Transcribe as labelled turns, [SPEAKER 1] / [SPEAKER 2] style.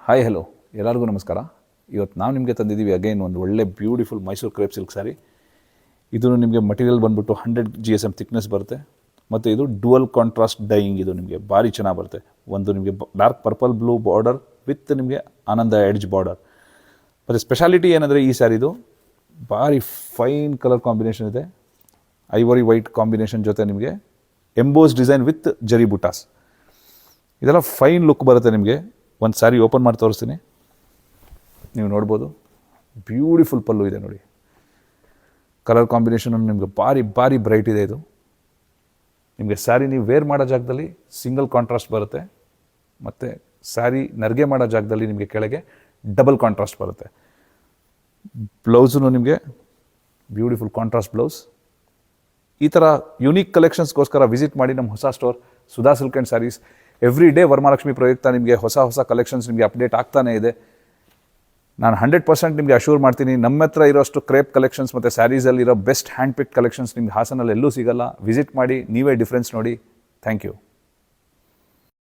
[SPEAKER 1] Hi hello ಎಲ್ಲರಿಗೂ ನಮಸ್ಕಾರ. ಇವತ್ತು ನಾವು ನಿಮಗೆ ತಂದಿದ್ದೀವಿ ಅಗೈನ್ ಒಂದು ಒಳ್ಳೆ beautiful Mysuru crepe silk sari. ಇದು ನಿಮಗೆ ಮಟೀರಿಯಲ್ ಬಂದುಬಿಟ್ಟು 100 GSM ಥಿಕ್ನೆಸ್ ಬರುತ್ತೆ ಮತ್ತು ಇದು ಡುವಲ್ ಕಾಂಟ್ರಾಸ್ಟ್ ಡೈಯಿಂಗ್. ಇದು ನಿಮಗೆ ಭಾರಿ ಚೆನ್ನಾಗಿ ಬರುತ್ತೆ. ಒಂದು ನಿಮಗೆ dark purple blue border with ನಿಮಗೆ ಆನಂದ ಎಡ್ಜ್ ಬಾರ್ಡರ್. ಮತ್ತು ಸ್ಪೆಷಾಲಿಟಿ ಏನಂದರೆ ಈ ಸ್ಯಾರಿದು ಭಾರಿ ಫೈನ್ ಕಲರ್ ಕಾಂಬಿನೇಷನ್ ಇದೆ. ಐವರಿ ವೈಟ್ ಕಾಂಬಿನೇಷನ್ ಜೊತೆ ನಿಮಗೆ ಎಂಬೋಸ್ ಡಿಸೈನ್ ವಿತ್ ಜರಿ ಬುಟಾಸ್. ಇದೆಲ್ಲ ಫೈನ್ ಲುಕ್ ಬರುತ್ತೆ ನಿಮಗೆ. ಒಂದು ಸ್ಯಾರಿ ಓಪನ್ ಮಾಡಿ ತೋರಿಸ್ತೀನಿ, ನೀವು ನೋಡ್ಬೋದು. ಬ್ಯೂಟಿಫುಲ್ ಪಲ್ಲು ಇದೆ ನೋಡಿ. ಕಲರ್ ಕಾಂಬಿನೇಷನ್ ನಿಮಗೆ ಭಾರಿ ಬ್ರೈಟ್ ಇದೆ. ಇದು ನಿಮಗೆ ಸ್ಯಾರಿ ನೀವು ವೇರ್ ಮಾಡೋ ಜಾಗದಲ್ಲಿ ಸಿಂಗಲ್ ಕಾಂಟ್ರಾಸ್ಟ್ ಬರುತ್ತೆ, ಮತ್ತು ಸ್ಯಾರಿ ನರ್ಗೆ ಮಾಡೋ ಜಾಗದಲ್ಲಿ ನಿಮಗೆ ಕೆಳಗೆ ಡಬಲ್ ಕಾಂಟ್ರಾಸ್ಟ್ ಬರುತ್ತೆ. ಬ್ಲೌಸು ನಿಮಗೆ ಬ್ಯೂಟಿಫುಲ್ ಕಾಂಟ್ರಾಸ್ಟ್ ಬ್ಲೌಸ್. ಈ ಥರ ಯುನೀಕ್ ಕಲೆಕ್ಷನ್ಸ್ಗೋಸ್ಕರ ವಿಸಿಟ್ ಮಾಡಿ ನಮ್ಮ ಹೊಸ store Sudha silk and sarees. Every day Varamahalakshmi ಪ್ರಯುಕ್ತ ನಿಮಗೆ ಹೊಸ ಕಲೆಕ್ಷನ್ಸ್ ನಿಮಗೆ ಅಪ್ಡೇಟ್ ಆಗ್ತಾನೇ ಇದೆ. ನಾನು 100% ನಿಮಗೆ ಅಶ್ಯೂರ್ ಮಾಡ್ತೀನಿ, ನಮ್ಮ ಹತ್ರ ಇರೋಷ್ಟು ಕ್ರೇಪ್ ಕಲೆಕ್ಷನ್ಸ್ ಮತ್ತು ಸ್ಯಾರೀಸಲ್ಲಿರೋ ಬೆಸ್ಟ್ ಹ್ಯಾಂಡ್ ಪಿಕ್ ಕಲೆಕ್ಷನ್ಸ್ ನಿಮ್ಗೆ ಹಾಸನಲ್ಲಿ ಎಲ್ಲೂ ಸಿಗಲ್ಲ. ವಿಸಿಟ್ ಮಾಡಿ, ನೀವೇ ಡಿಫ್ರೆನ್ಸ್ ನೋಡಿ. Thank you.